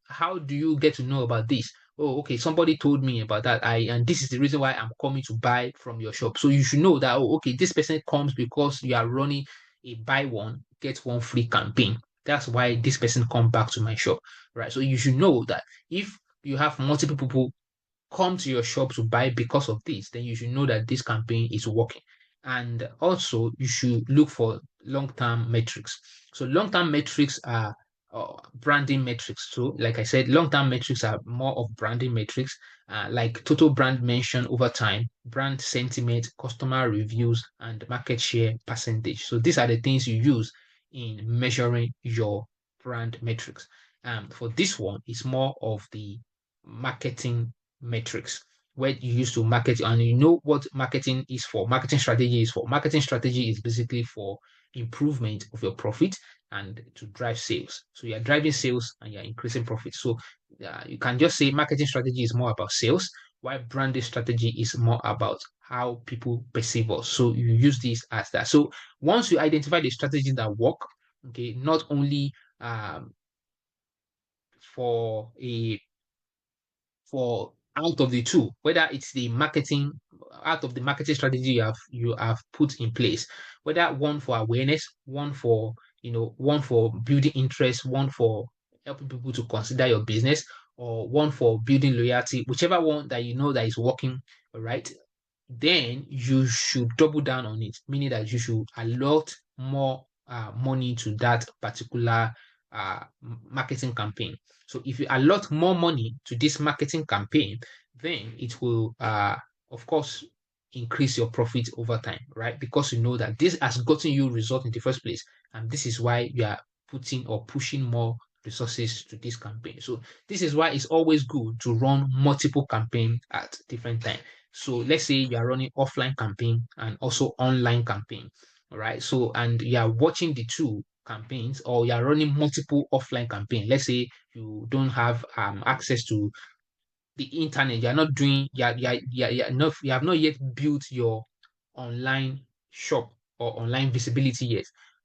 how do you get to know about this? Oh, okay, somebody told me about that. And this is the reason why I'm coming to buy from your shop. So you should know that, oh, okay, this person comes because you are running a buy one, get one free campaign. That's why this person come back to my shop, right? So you should know that if you have multiple people come to your shop to buy because of this, then you should know that this campaign is working. And also, you should look for long-term metrics. So long-term metrics are branding metrics. So, like I said, long-term metrics are more of branding metrics, like total brand mention over time, brand sentiment, customer reviews, and market share percentage. So these are the things you use in measuring your brand metrics. For this one, it's more of the marketing metrics where you used to market, and you know what marketing is for. Marketing strategy is for. Marketing strategy is basically for improvement of your profit and to drive sales. So you're driving sales and you're increasing profit. So you can just say marketing strategy is more about sales, while branding strategy is more about how people perceive us. So you use this as that. So once you identify the strategies that work, okay, not only for a for out of the two, whether it's the marketing out of the marketing strategy you have put in place, whether one for awareness, one for one for building interest, one for helping people to consider your business, or one for building loyalty, whichever one that you know that is working, all right, then you should double down on it, meaning that you should allot more money to that particular marketing campaign. So if you allot more money to this marketing campaign, then it will, of course, increase your profit over time, right? Because you know that this has gotten you result in the first place, and this is why you are putting or pushing more resources to this campaign. So this is why it's always good to run multiple campaigns at different times. So let's say you are running offline campaign and also online campaign, all right? So and you are watching the two campaigns, or you are running multiple offline campaign. Let's say you don't have access to the internet, you're not doing, you have not yet built your online shop or online visibility yet.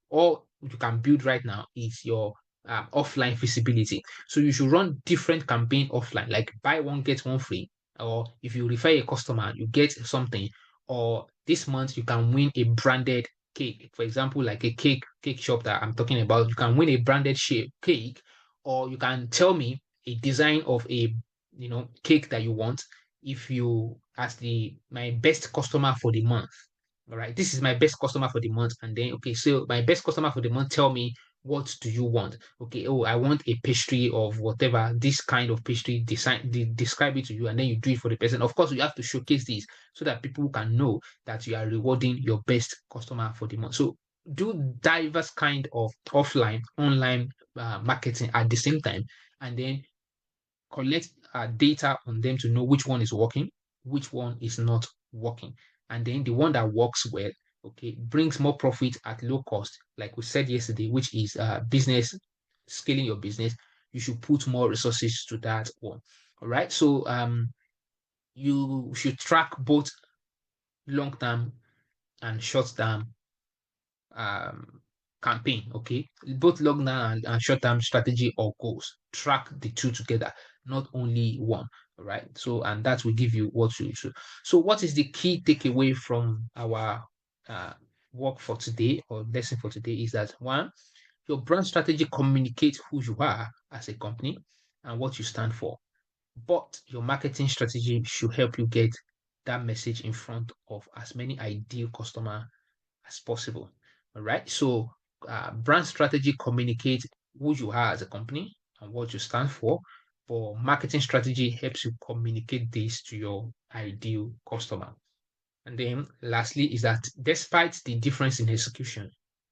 All you can build right now is your offline visibility. So you should run different campaign offline, like buy one get one free, or if you refer a customer, you get something, or this month you can win a branded cake. For example, like a cake shop that I'm talking about, you can win a branded cake, or you can tell me a design of a cake that you want. If you as the my best customer for the month, all right, this is my best customer for the month, and then okay, so my best customer for the month, tell me what do you want? Okay, oh, I want a pastry of whatever, this kind of pastry, describe it to you, and then you do it for the person. Of course, you have to showcase this so that people can know that you are rewarding your best customer for the month. So do diverse kind of offline online marketing at the same time, and then collect data on them to know which one is working, which one is not working. And then the one that works well, okay, brings more profit at low cost, like we said yesterday, which is business, scaling your business. You should put more resources to that one. All right. So you should track both long term and short term um, campaign, okay? Both long term and short term strategy or goals. Track the two together, not only one. All right. So, and that will give you what you should. So, what is the key takeaway from our work for today or lesson for today is that one, your brand strategy communicates who you are as a company and what you stand for. But your marketing strategy should help you get that message in front of as many ideal customers as possible. All right. So, brand strategy communicates who you are as a company and what you stand for. But marketing strategy helps you communicate this to your ideal customer. And then, lastly, is that despite the difference in execution,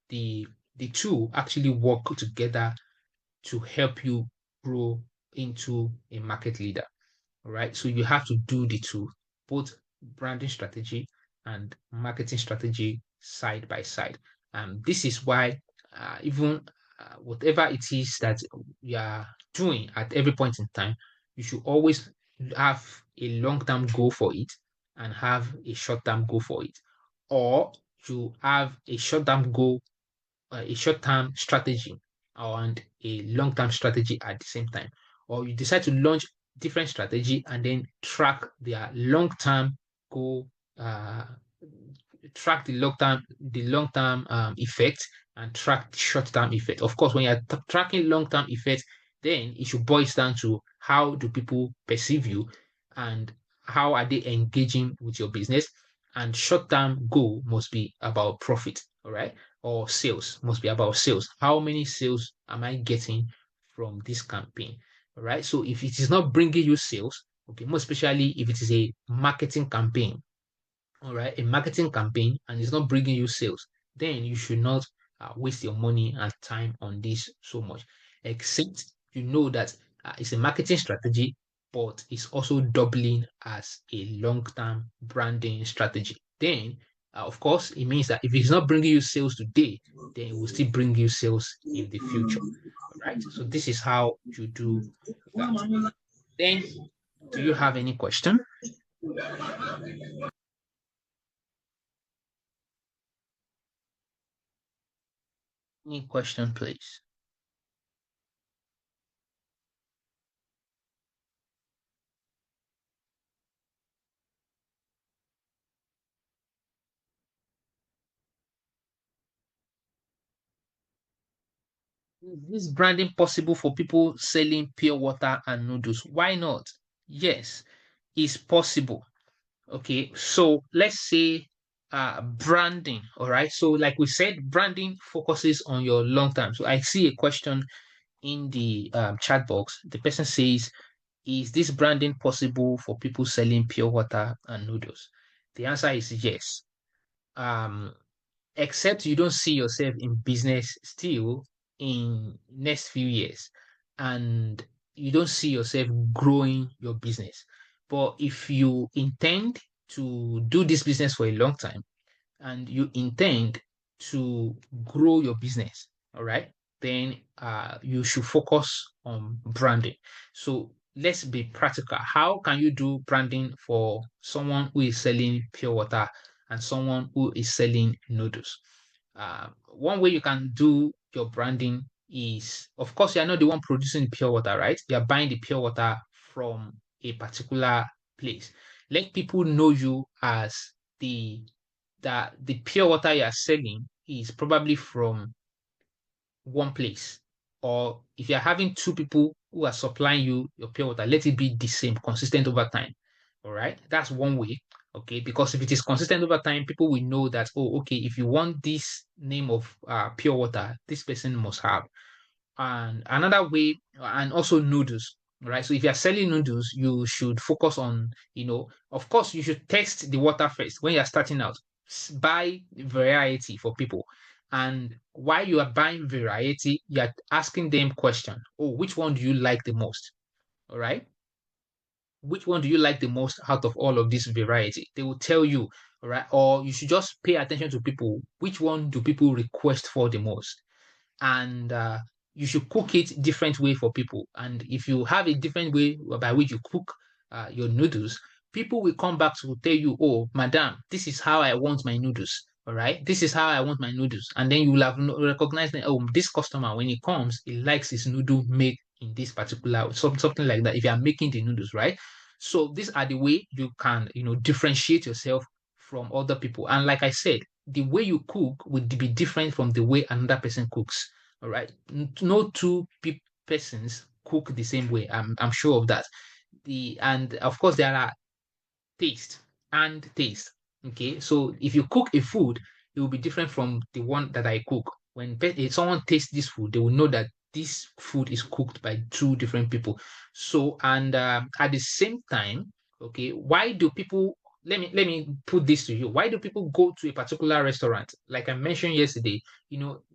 the the two actually work together to help you grow into a market leader. All right. So you have to do the two, both branding strategy and marketing strategy side by side. This is why even whatever it is that you are doing at every point in time, you should always have a long-term goal for it and have a short-term goal for it. Or you have a short-term goal, a short-term strategy and a long-term strategy at the same time, or you decide to launch different strategy and then track their long-term goal, track the long-term effect and track the short-term effect. Of course, when you're tracking long-term effect, then it should boil down to how do people perceive you and how are they engaging with your business. And short-term goal must be about profit, all right? Or sales must be about sales. How many sales am I getting from this campaign? All right. So if it is not bringing you sales, okay, more especially if it is a marketing campaign, all right, a marketing campaign and it's not bringing you sales, then you should not waste your money and time on this so much, except you know that it's a marketing strategy, but it's also doubling as a long-term branding strategy. Then, of course, it means that if it's not bringing you sales today, then it will still bring you sales in the future. Right? So this is how you do that. Then, do you have any question? Any question, please? Is this branding possible for people selling pure water and noodles? Why not? Yes, it's possible. Okay, so let's say branding. All right, so like we said, branding focuses on your long term. So I see a question in the chat box. The person says, is this branding possible for people selling pure water and noodles? The answer is yes. Um, except you don't see yourself in business still in next few years, and you don't see yourself growing your business. But if you intend to do this business for a long time, and you intend to grow your business, all right, then you should focus on branding. So let's be practical. How can you do branding for someone who is selling pure water and someone who is selling noodles? One way you can do your branding is, of course, you're not the one producing pure water, right? You're buying the pure water from a particular place. Let people know you as the that the pure water you are selling is probably from one place. Or if you're having two people who are supplying you your pure water, let it be the same, consistent over time. All right. That's one way. Okay. Because if it is consistent over time, people will know that, oh, okay, if you want this name of pure water, this person must have. And another way, and also noodles, right? So if you're selling noodles, you should focus on, of course, you should test the water first when you're starting out. Buy variety for people. And while you are buying variety, you're asking them question. Oh, which one do you like the most? All right. Which one do you like the most out of all of this variety? They will tell you, all right. Or you should just pay attention to people. Which one do people request for the most? And you should cook it different way for people. And if you have a different way by which you cook your noodles, people will come back to tell you, oh, madam, this is how I want my noodles. All right, this is how I want my noodles. And then you will have recognized that, oh, this customer, when he comes, he likes his noodle made in this particular, something like that, if you are making the noodles, right? So these are the way you can, differentiate yourself from other people. And like I said, the way you cook would be different from the way another person cooks. All right. No two persons cook the same way. I'm sure of that. And of course there are taste and taste. Okay. So if you cook a food, it will be different from the one that I cook. When if someone tastes this food, they will know that this food is cooked by two different people. So, and at the same time, okay, why do people, let me put this to you. Why do people go to a particular restaurant? Like I mentioned yesterday,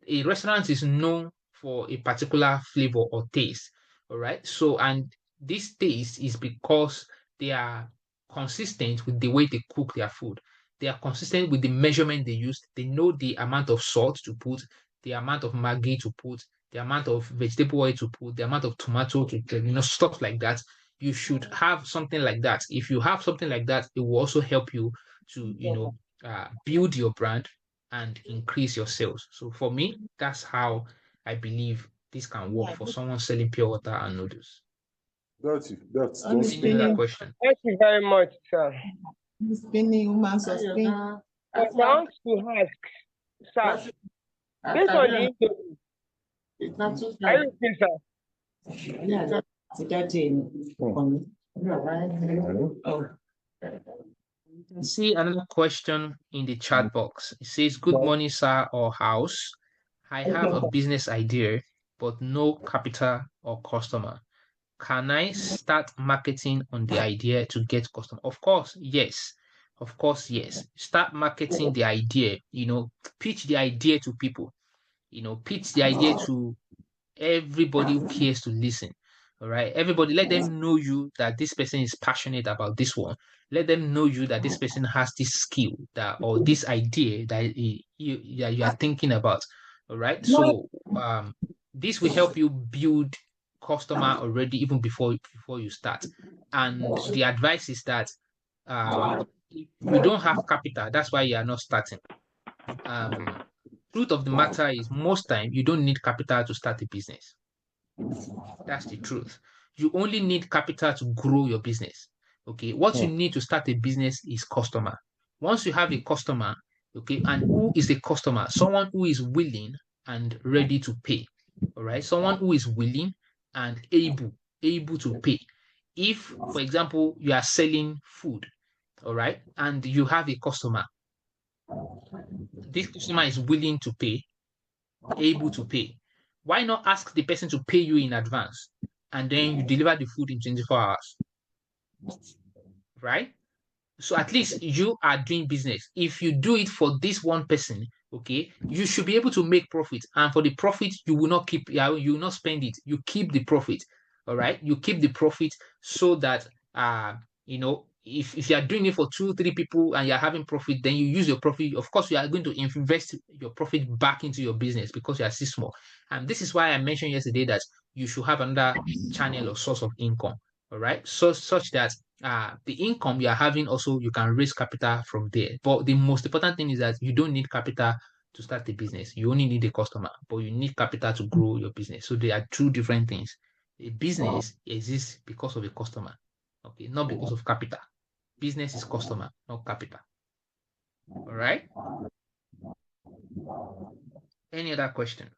a restaurant is known for a particular flavor or taste. All right. So, and this taste is because they are consistent with the way they cook their food. They are consistent with the measurement they use. They know the amount of salt to put, the amount of maggi to put, the amount of vegetable oil to put, the amount of tomato to, stuff like that. You should have something like that. If you have something like that, it will also help you to, build your brand and increase your sales. So for me, that's how I believe this can work for someone selling pure water and noodles. Got you. That's Any other question? Thank you very much, sir. Spinning woman I want to ask, sir, based on the interview, are you looking, sir? See another question in the chat box. It says, good morning, sir or house. I have a business idea, but no capital or customer. Can I start marketing on the idea to get customer? Of course, yes. Of course, yes. Start marketing the idea, pitch the idea to people. pitch the idea to everybody who cares to listen. All right. Everybody, let them know you that this person is passionate about this one. Let them know you that this person has this skill or this idea that you are thinking about. All right. So this will help you build customer already even before you start. And the advice is that if you don't have capital, that's why you are not starting. Truth of the matter is most time you don't need capital to start a business. That's the truth. You only need capital to grow your business. Okay. What you need to start a business is customer. Once you have a customer, okay, and who is a customer? Someone who is willing and ready to pay. All right. Someone who is willing and able to pay. If, for example, you are selling food, all right, and you have a customer, this customer is willing to pay, able to pay. Why not ask the person to pay you in advance and then you deliver the food in 24 hours? Right? So at least you are doing business. If you do it for this one person, okay, you should be able to make profit. And for the profit, you will not you will not spend it. You keep the profit. All right. You keep the profit so that if you are doing it for 2, 3 people and you're having profit, then you use your profit. Of course, you are going to invest your profit back into your business because you are still small. And this is why I mentioned yesterday that you should have another channel or source of income. All right. So such that the income you are having also you can raise capital from there. But the most important thing is that you don't need capital to start a business. You only need a customer, but you need capital to grow your business. So they are two different things. A business exists because of a customer, okay, not because of capital. Business is customer, not capital. All right. Any other question?